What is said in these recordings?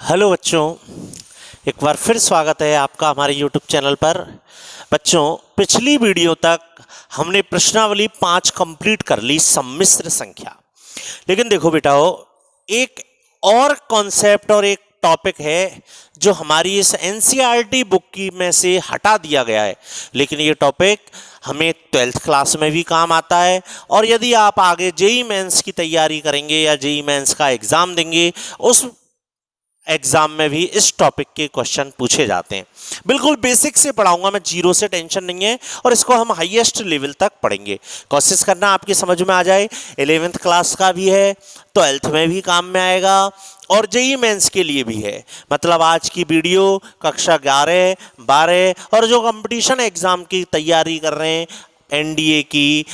Hello बच्चों, एक बार फिर स्वागत है आपका हमारे यूट्यूब चैनल पर। बच्चों, पिछली वीडियो तक हमने प्रश्नावली 5 कंप्लीट कर ली, सम्मिश्र संख्या। लेकिन देखो बेटाओ, एक और कॉन्सेप्ट और एक टॉपिक है जो हमारी इस एनसीईआरटी बुक की में से हटा दिया गया है, लेकिन ये टॉपिक हमें 12th क्लास में भी काम आता है। और यदि आप आगे जेईई मेंस की तैयारी करेंगे या जेईई मेंस का एग्जाम देंगे, उस एग्जाम में भी इस टॉपिक के क्वेश्चन पूछे जाते हैं। बिल्कुल बेसिक से पढ़ाऊंगा मैं, जीरो से टेंशन नहीं है, और इसको हम हाईएस्ट लेवल तक पढ़ेंगे। कोशिश करना आपकी समझ में आ जाए। 11th क्लास का भी है, 12th में भी काम में आएगा, और जेईई मेंस के लिए भी है। मतलब आज की वीडियो कक्षा 11, 12 और जो कंपटीशन एग्जाम की तैयारी कर रहे हैं, एनडीए की,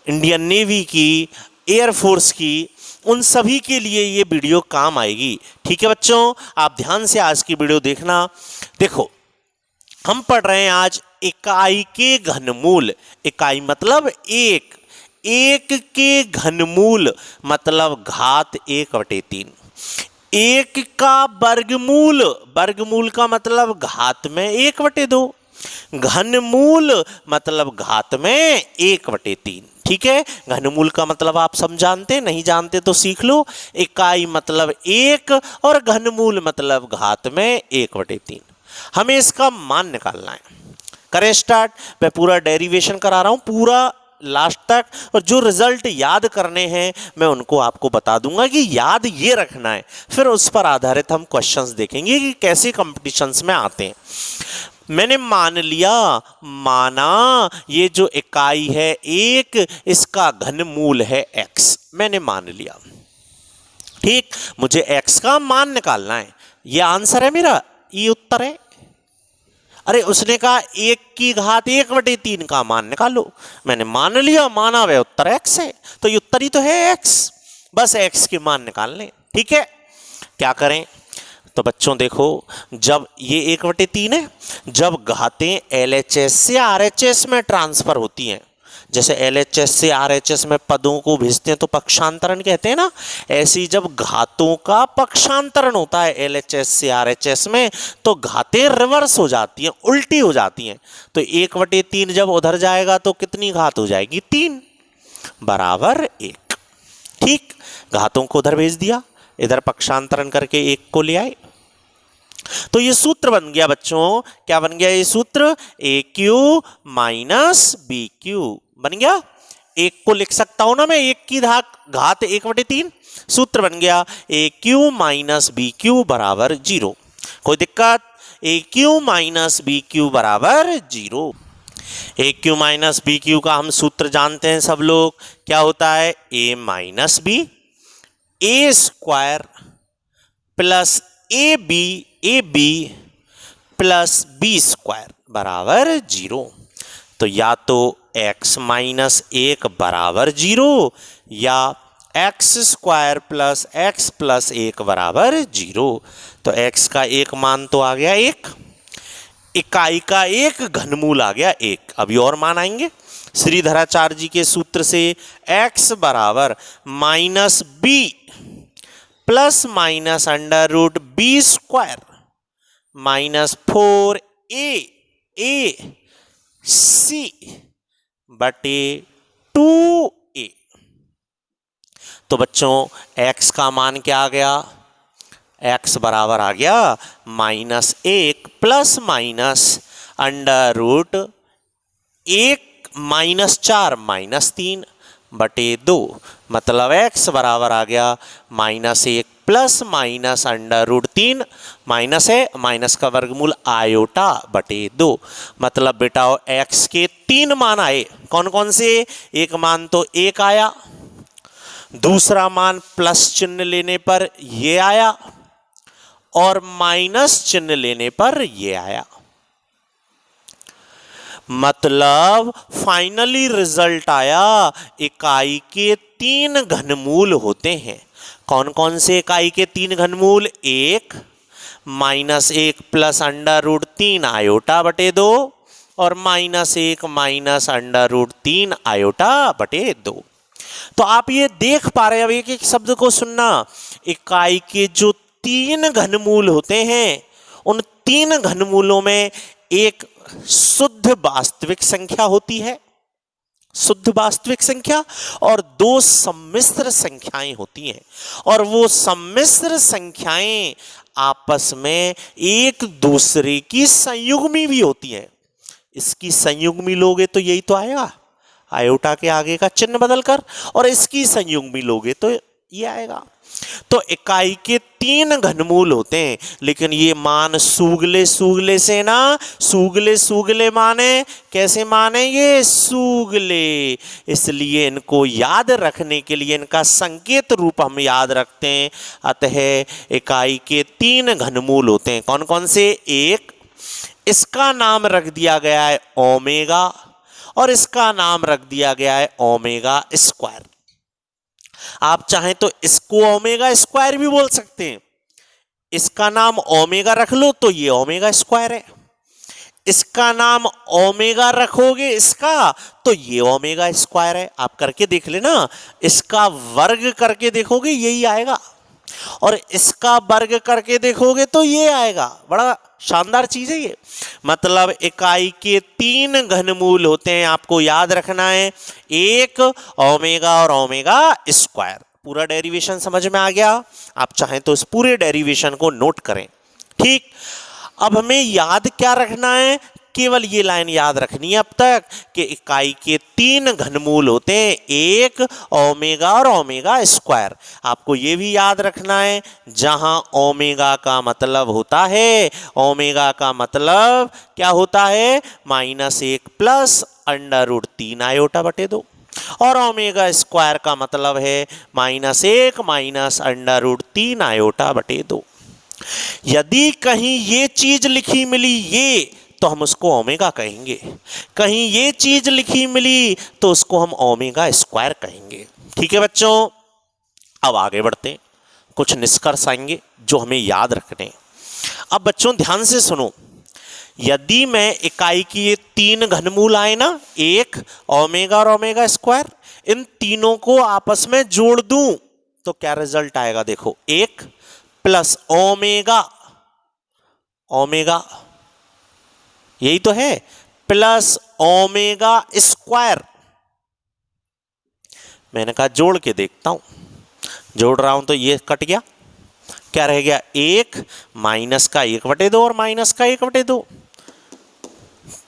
इंडियन नेवी की, एयरफोर्स की, उन सभी के लिए ये वीडियो काम आएगी। ठीक है बच्चों, आप ध्यान से आज की वीडियो देखना। देखो, हम पढ़ रहे हैं आज इकाई के घनमूल। इकाई मतलब एक, एक के घनमूल मतलब घात 1/3। एक का वर्गमूल, वर्गमूल का मतलब घात में 1/2। घनमूल मतलब घात में 1/3। ठीक है, घनमूल का मतलब आप सब जानते हैं, नहीं जानते तो सीख लो। इकाई मतलब एक और घनमूल मतलब घात में 1/3। हमें इसका मान निकालना है। करें स्टार्ट। मैं पूरा डेरिवेशन करा रहा हूं, पूरा लास्ट तक, और जो रिजल्ट याद करने हैं मैं उनको आपको बता दूंगा कि याद ये रखना है। फिर उस पर आधारित हम क्वेश्चंस देखेंगे कि कैसे कंपटीशंस में आते हैं। मैंने मान लिया, माना ये जो इकाई है एक, इसका घनमूल है x। मैंने मान लिया, ठीक। मुझे x का मान निकालना है। ये आंसर है मेरा, ये उत्तर है। अरे उसने कहा 1 की घात 1/3 का मान निकालो। मैंने मान लिया, माना वह उत्तर x है, तो ये उत्तर ही तो है x। बस x के मान निकालने। ठीक है, क्या करें? तो बच्चों देखो, जब ये 1/3 है, जब घातें LHS से RHS में ट्रांसफर होती हैं, जैसे LHS से RHS में पदों को भेजते हैं तो पक्षांतरण कहते हैं ना, ऐसी जब घातों का पक्षांतरण होता है LHS से RHS में, तो घातें रिवर्स हो जाती हैं, उल्टी हो जाती हैं। तो 1/3 जब उधर जाएगा तो कितनी घात हो जाएगी? 3 बराबर 1। ठीक, घातों को उधर भेज दिया, इधर पक्षांतरण करके 1 को ले आए। तो ये सूत्र बन गया बच्चों। क्या बन गया ये सूत्र? AQ माइनस BQ बन गया। 1 को लिख सकता हूं ना मैं, 1 की घात 1/3। सूत्र बन गया AQ माइनस BQ बराबर 0। कोई दिक्कत? AQ माइनस BQ बराबर 0। AQ माइनस BQ का हम सूत्र जानते हैं सब लोग। क्या होता है? A minus B, A square plus AB plus B square बराबर 0। तो या तो x माइनस 1 बराबर 0 या x square plus x plus 1 बराबर 0। तो x का एक मान तो आ गया 1, इकाई का एक घनमूल आ गया 1। अभी और मान आएंगे। श्रीधराचार्य जी के सूत्र से x बराबर minus b plus minus under root b square minus 4a c बटे 2a। तो बच्चों x का मान क्या आ गया? x बराबर आ गया -1 plus minus under root 1 minus 4 minus 3 बटे 2। मतलब x बराबर आ गया -1 plus minus under root 3, minus है, माइनस का वर्गमूल आयोटा बटे 2। मतलब बेटा x के 3 मान आए। कौन कौन से? एक मान तो 1 आया, दूसरा मान प्लस चिन्ह लेने पर ये आया, और माइनस चिन्ह लेने पर ये आया। मतलब फाइनली रिजल्ट आया, इकाई के 3 घनमूल होते हैं। कौन कौन से इकाई के 3 घनमूल? 1 -1 प्लस अंडर रूट 3 आयोटा बटे 2 और -1 माइनस अंडर रूट 3 आयोटा बटे 2। तो आप ये देख पा रहे हैं, अब एक एक शब्द को सुनना। इकाई के जो तीन घनमूल होते हैं, उन तीन घनमूलों में एक शुद्ध वास्तविक संख्या होती है, शुद्ध वास्तविक संख्या, और दो सम्मिश्र संख्याएं होती हैं, और वो सम्मिश्र संख्याएं आपस में एक दूसरे की संयुग्मी भी होती हैं। इसकी संयुग्मी लोगे तो यही तो आएगा, आयोटा के आगे का चिन्ह बदलकर, और इसकी संयुग्मी लोगे तो ये आएगा। तो इकाई के तीन घनमूल होते हैं, लेकिन ये मान सूगले सूगले से ना, सूगले सूगले माने कैसे माने, ये सूगले, इसलिए इनको याद रखने के लिए इनका संकेत रूप हम याद रखते हैं। अतः इकाई के तीन घनमूल होते हैं, कौन कौन से, एक, इसका नाम रख दिया गया है ओमेगा, और इसका नाम रख दिया गया है ओमेगा स्क्वायर। आप चाहें तो इसको ओमेगा स्क्वायर भी बोल सकते हैं, इसका नाम ओमेगा रख लो तो ये ओमेगा स्क्वायर है, इसका नाम ओमेगा रखोगे इसका तो ये ओमेगा स्क्वायर है। आप करके देख लेना, इसका वर्ग करके देखोगे यही आएगा, और इसका वर्ग करके देखोगे तो ये आएगा। बड़ा शानदार चीज है ये। मतलब इकाई के तीन घनमूल होते हैं, आपको याद रखना है, एक ओमेगा और ओमेगा स्क्वायर। पूरा डेरिवेशन समझ में आ गया? आप चाहें तो इस पूरे डेरिवेशन को नोट करें। ठीक, अब हमें याद क्या रखना है, केवल ये लाइन याद रखनी है अब तक कि इकाई के तीन घनमूल होते हैं, एक ओमेगा और ओमेगा स्क्वायर। आपको ये भी याद रखना है, जहां ओमेगा का मतलब होता है, ओमेगा का मतलब क्या होता है, -1 प्लस √3 आयोटा बटे 2, और ओमेगा स्क्वायर का मतलब है -1 माइनस √3 आयोटा बटे 2। यदि कहीं ये चीज लिखी मिली ये, तो हम उसको ओमेगा कहेंगे, कहीं ये चीज लिखी मिली तो उसको हम ओमेगा स्क्वायर कहेंगे। ठीक है बच्चों, अब आगे बढ़ते हैं, कुछ निष्कर्ष आएंगे जो हमें याद रखने हैं। अब बच्चों ध्यान से सुनो, यदि मैं इकाई की ये तीन घनमूल आए ना, एक ओमेगा और ओमेगा स्क्वायर, इन तीनों को आपस में जोड़ दूं तो क्या रिजल्ट आएगा, देखो, एक प्लस ओमेगा, ओमेगा यही तो है, प्लस ओमेगा स्क्वायर। मैंने कहा जोड़ के देखता हूं, जोड़ रहा हूं तो ये कट गया, क्या रह गया, एक माइनस का 1/2 और माइनस का 1/2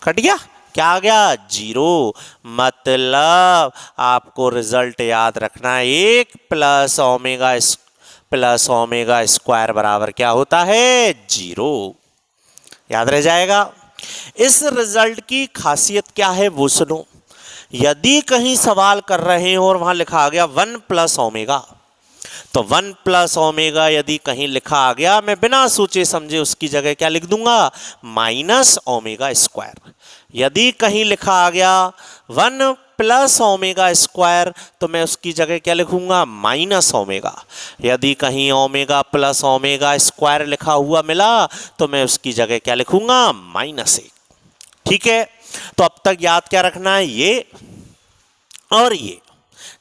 कट गया, क्या आ गया, 0। मतलब आपको रिजल्ट याद रखना है, एक प्लस ओमेगा स्क्वायर बराबर क्या होता है, 0। याद रह जाएगा। इस रिजल्ट की खासियत क्या है वो सुनो। यदि कहीं सवाल कर रहे हो और वहां लिखा आ गया 1 प्लस ओमेगा, तो 1 प्लस ओमेगा यदि कहीं लिखा आ गया, मैं बिना सोचे समझे उसकी जगह क्या लिख दूंगा, माइनस ओमेगा स्क्वायर। यदि कहीं लिखा आ गया 1 प्लस ओमेगा स्क्वायर, तो मैं उसकी जगह क्या लिखूंगा, माइनस ओमेगा। यदि कहीं ओमेगा प्लस ओमेगा स्क्वायर लिखा हुआ मिला, तो मैं उसकी जगह क्या लिखूंगा, -1। ठीक है, तो अब तक याद क्या रखना है, ये और ये,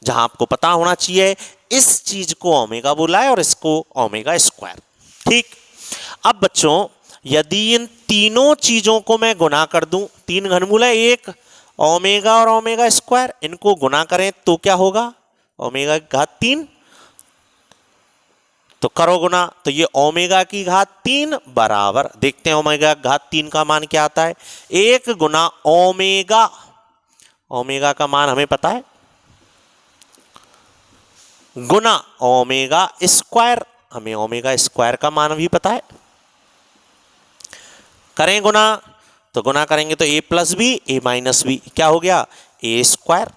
जहां आपको पता होना चाहिए इस चीज को ओमेगा बोला है और इसको ओमेगा स्क्वायर। ठीक, अब बच्चों यदि इन तीनों चीजों को मैं गुना कर दूं, तीन घनमूल है, एक ओमेगा और ओमेगा स्क्वायर, इनको गुना करें तो क्या होगा, ओमेगा की घात 3, तो करो गुना, तो ये ओमेगा की घात 3 बराबर, देखते हैं ओमेगा की घात 3 का मान क्या आता है, 1 गुना ओमेगा, ओमेगा का मान हमें पता है, गुना ओमेगा स्क्वायर, हमें ओमेगा स्क्वायर का मान भी पता है। करें गुना, तो गुना करेंगे तो a plus b a minus b, क्या हो गया, a square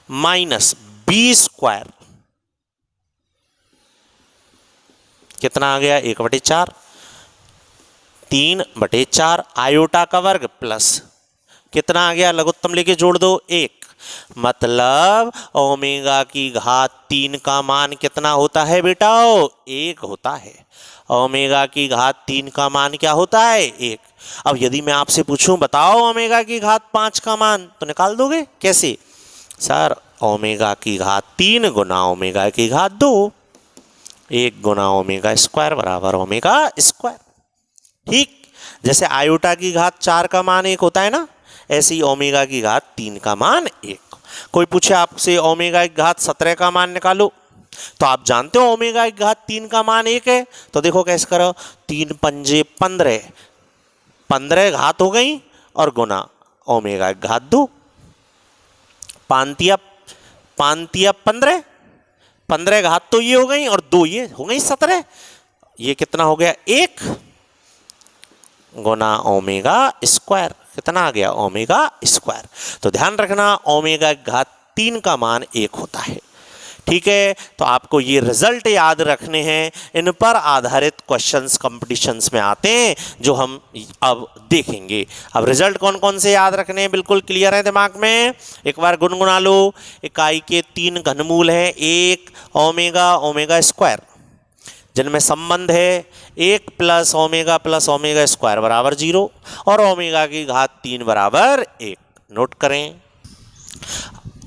minus b square, कितना आ गया, 1/4, 3/4 आयोटा का वर्ग प्लस कितना आ गया, लघुत्तम लेके जोड़ दो 1। मतलब ओमेगा की घात 3 का मान कितना होता है बेटा, 1 होता है। ओमेगा की घात 3 का मान क्या होता है, 1। अब यदि मैं आपसे पूछूं बताओ ओमेगा की घात 5 का मान, तो निकाल दोगे कैसे, सर ओमेगा की घात 3 गुना ओमेगा की घात 2, 1 गुना ओमेगा स्क्वायर बराबर ओमेगा स्क्वायर। ठीक, जैसे आयोटा की घात 4 का मान 1 होता है ना, ऐसे ही ओमेगा की घात 3 का मान 1। कोई पूछे आपसे ओमेगा की घात 17 का मान निकालो, तो आप जानते हो ओमेगा की घात 3 का मान 1 है, तो देखो कैसे करो, 3 पंजे 15, 15 घात हो गई और गुना ओमेगा की घात 2, पांतिया 15, 15 घात तो ये हो गई और 2 ये हो गई 17, ये कितना हो गया 1 गुना ओमेगा स्क्वायर, कितना आ गया ओमेगा स्क्वायर। तो ध्यान रखना ओमेगा की घात 3 का मान 1 होता है। ठीक है, तो आपको ये रिजल्ट याद रखने हैं, इन पर आधारित क्वेश्चंस कंपटीशंस में आते हैं जो हम अब देखेंगे। अब रिजल्ट कौन कौन से याद रखने हैं, बिल्कुल क्लियर है दिमाग में, एक बार गुनगुना लो। इकाई के 3 घनमूल हैं, 1 ओमेगा स्क्वायर, जिनमें संबंध है 1 प्लस ओमेगा स्क्वायर बराबर 0 और ओमेगा की घात 3 बराबर 1। नोट करें,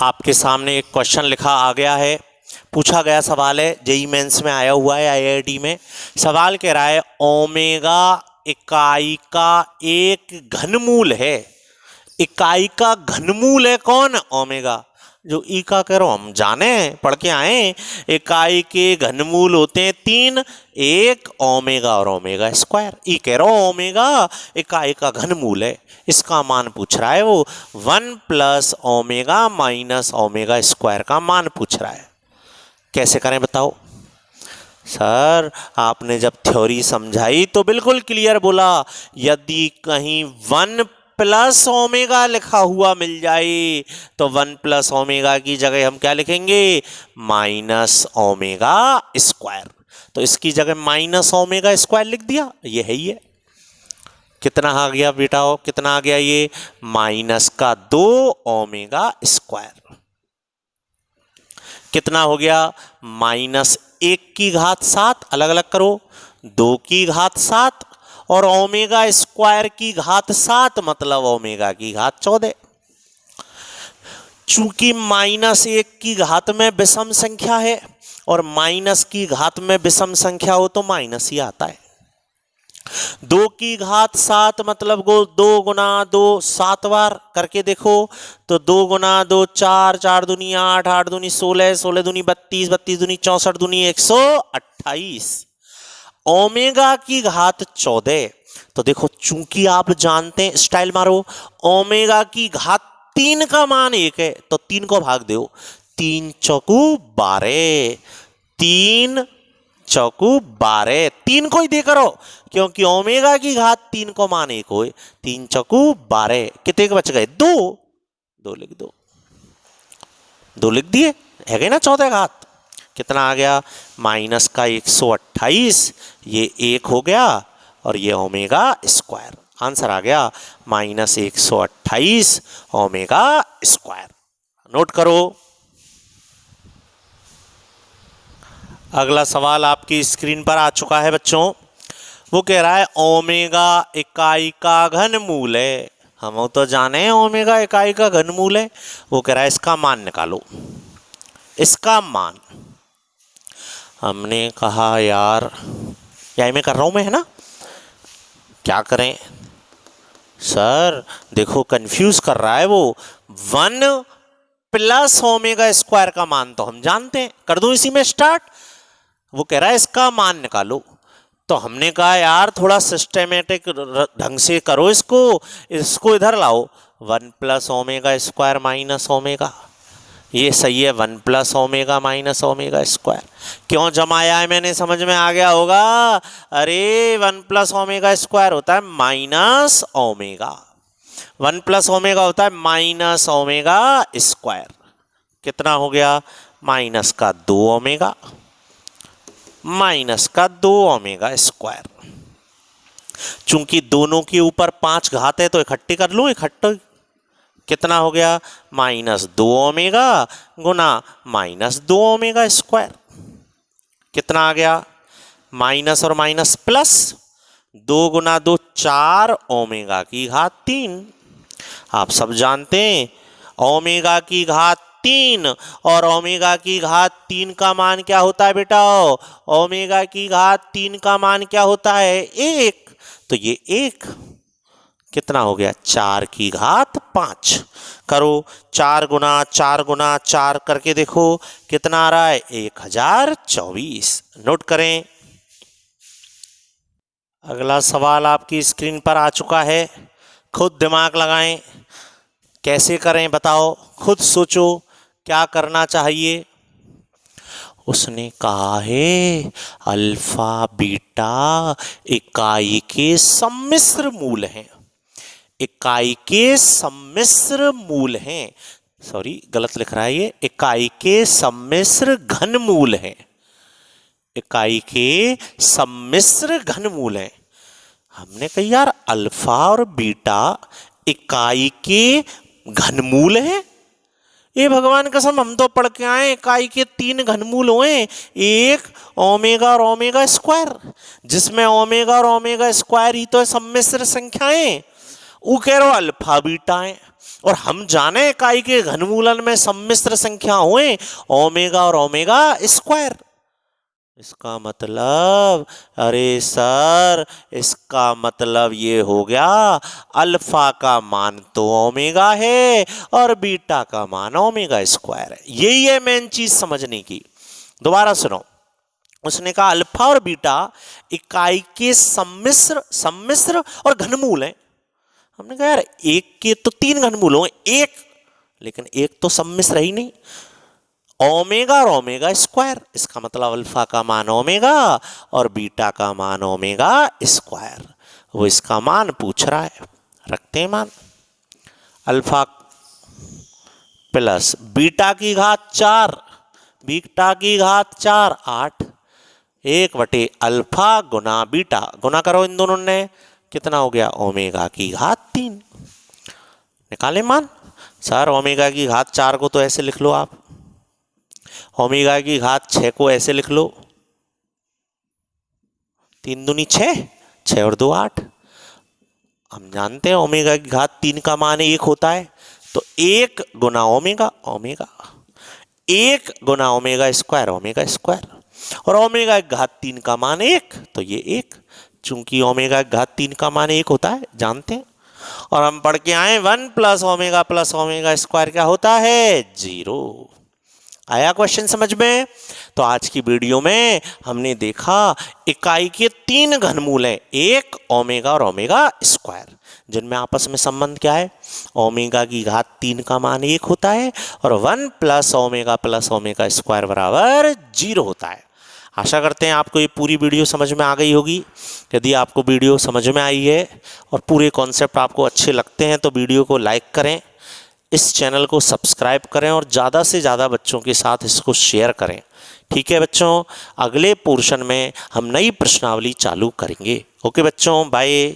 आपके सामने एक क्वेश्चन लिखा आ गया है, पूछा गया सवाल है, जेईई मेंस में आया हुआ है, आईआईटी में। सवाल कह रहा है ओमेगा इकाई का एक घनमूल है, इकाई का घनमूल है कौन, ओमेगा। जो ई का कह रहा हूं हम जाने, पढ़ के आए, इकाई के घनमूल होते हैं 3, 1 ओमेगा और ओमेगा स्क्वायर। ई कह रहा हूं ओमेगा इकाई का घनमूल है, इसका मान पूछ रहा है वो 1 plus omega minus omega square का मान पूछ रहा है। कैसे करें बताओ सर, आपने जब थ्योरी समझाई तो बिल्कुल क्लियर बोला, यदि कहीं 1 प्लस ओमेगा लिखा हुआ मिल जाए तो 1 प्लस ओमेगा की जगह हम क्या लिखेंगे, माइनस ओमेगा स्क्वायर। तो इसकी जगह माइनस ओमेगा स्क्वायर लिख दिया, ये है ही है। कितना आ गया बेटा, कितना आ गया ये, माइनस का 2 ओमेगा स्क्वायर। कितना हो गया, माइनस 1 की घात 7, अलग अलग करो, 2 की घात 7 और ओमेगा स्क्वायर की घात 7 मतलब ओमेगा की घात 14। चूंकि माइनस 1 की घात में विषम संख्या है और माइनस की घात में विषम संख्या हो तो माइनस ही आता है। 2 की घात 7 मतलब 2 गुना 2 7 बार करके देखो, तो 2 गुना 2 4, 4 दूनी 8, 8 दूनी 16, 16 दूनी 32, 32 दूनी 64 दूनी 128। ओमेगा की घात 14, तो देखो चूंकि आप जानते हैं, स्टाइल मारो, ओमेगा की घात 3 का मान 1 है तो 3 को भाग दो, 3 चौकू 12, 3 चौकू 12, 3 को ही दे करो क्योंकि ओमेगा की घात 3 को मान 1 हो, 3 चौकू 12, कितने बच गए, 2, 2 लिख दो, 2 लिख दिए, है गई ना 14 घात। कितना आ गया, माइनस का 128, ये 1 हो गया और ये ओमेगा स्क्वायर। आंसर आ गया माइनस 128 ओमेगा स्क्वायर। नोट करो। अगला सवाल आपकी स्क्रीन पर आ चुका है बच्चों, वो कह रहा है ओमेगा इकाई का घनमूल है। हम तो जाने हैं ओमेगा इकाई का घनमूल है, वो कह रहा है इसका मान निकालो, इसका मान। हमने कहा यार यही मैं कर रहा हूं मैं, है ना, क्या करें सर, देखो कंफ्यूज कर रहा है वो। 1 प्लस ओमेगा स्क्वायर का मान तो हम जानते हैं, कर दूं इसी में स्टार्ट। वो कह रहा है इसका मान निकालो, तो हमने कहा यार थोड़ा सिस्टेमेटिक ढंग से करो, इसको इधर लाओ। 1 plus omega square minus omega, ये सही है, 1 plus omega minus omega square. क्यों जमाया है मैंने, समझ में आ गया होगा। अरे 1 प्लस ओमेगा स्क्वायर होता है माइनस ओमेगा, 1 प्लस ओमेगा होता है माइनस ओमेगा स्क्वायर। कितना हो गया, माइनस का 2 ओमेगा माइनस का 2 ओमेगा स्क्वायर। चूंकि दोनों के ऊपर 5 घात है तो इकट्ठे कर लूं, इकट्ठे कितना हो गया, माइनस 2 ओमेगा गुना माइनस 2 ओमेगा स्क्वायर। कितना आ गया, माइनस और माइनस प्लस, 2 गुना 2 4 ओमेगा की घात 3। आप सब जानते हैं ओमेगा की घात 3 और ओमेगा की घात 3 का मान क्या होता है बेटा? ओमेगा की घात 3 का मान क्या होता है? 1। तो ये 1 कितना हो गया? 4 की घात 5। करो 4 गुना 4 गुना 4 करके देखो कितना आ रहा है? 1024। नोट करें। अगला सवाल आपकी स्क्रीन पर आ चुका है। खुद दिमाग लगाएं, कैसे करें बताओ, खुद सोचो क्या करना चाहिए। उसने कहा है अल्फा बीटा इकाई के सम्मिश्र मूल हैं। इकाई के सम्मिश्र मूल हैं, सॉरी गलत लिख रहा है ये, इकाई के सम्मिश्र घनमूल हैं। इकाई के सम्मिश्र घनमूल हैं। हमने कहा यार अल्फा और बीटा इकाई के घनमूल हैं। ये भगवान कसम हम तो पढ़ के आए इकाई के 3 घनमूल हुए, एक ओमेगा और ओमेगा स्क्वायर, जिसमें ओमेगा और ओमेगा स्क्वायर ही तो सम्मिश्र संख्याएं। वो कह रहे हो अल्फा बीटा है, और हम जाने इकाई के घनमूलन में सम्मिश्र संख्या हुए ओमेगा और ओमेगा स्क्वायर। इसका मतलब, अरे सर इसका मतलब ये हो गया अल्फा का मान तो ओमेगा है और बीटा का मान ओमेगा स्क्वायर है। यही है मेन चीज समझने की। दोबारा सुनो, उसने कहा अल्फा और बीटा इकाई के सम्मिश्र और घनमूल हैं। हमने कहा यार एक के तो 3 घनमूल होंगे, एक, लेकिन एक तो सम्मिश्र ही नहीं, ओमेगा और ओमेगा स्क्वायर। इसका मतलब अल्फा का मान ओमेगा और बीटा का मान ओमेगा स्क्वायर। वो इसका मान पूछ रहा है, रखते हैं मान। अल्फा प्लस बीटा की घात 4, बीटा की घात 4 8, 1/अल्फा गुना बीटा, गुना करो इन दोनों ने, कितना हो गया? ओमेगा की घात 3। निकाले मान। सर ओमेगा की घात 4 को तो ऐसे लिख लो आप, ओमेगा की घात 6 को ऐसे लिख लो, 3 दूनी 6, 6 और 2 8। हम जानते हैं ओमेगा की घात 3 का मान 1 होता है, तो 1 गुना ओमेगा, ओमेगा 1 गुना ओमेगा स्क्वायर, और ओमेगा की घात 3 का मान 1, तो ये 1, चूंकि ओमेगा की घात 3 का मान 1 होता है, जानते हैं। और हम पढ़ के आए 1 प्लस ओमेगा स्क्वायर क्या होता है? 0। आया क्वेश्चन समझ में? तो आज की वीडियो में हमने देखा इकाई के 3 घनमूल हैं, एक ओमेगा और ओमेगा स्क्वायर, जिनमें आपस में संबंध क्या है? ओमेगा की घात 3 का मान 1 होता है और 1 प्लस ओमेगा स्क्वायर बराबर 0 होता है। आशा करते हैं आपको ये पूरी वीडियो समझ में आ गई होगी। यदि आपको वीडियो समझ में आई है और पूरे कॉन्सेप्ट आपको अच्छे लगते हैं तो वीडियो को लाइक करें, इस चैनल को सब्सक्राइब करें और ज़्यादा से ज़्यादा बच्चों के साथ इसको शेयर करें। ठीक है बच्चों, अगले पोर्शन में हम नई प्रश्नावली चालू करेंगे। ओके बच्चों, बाय।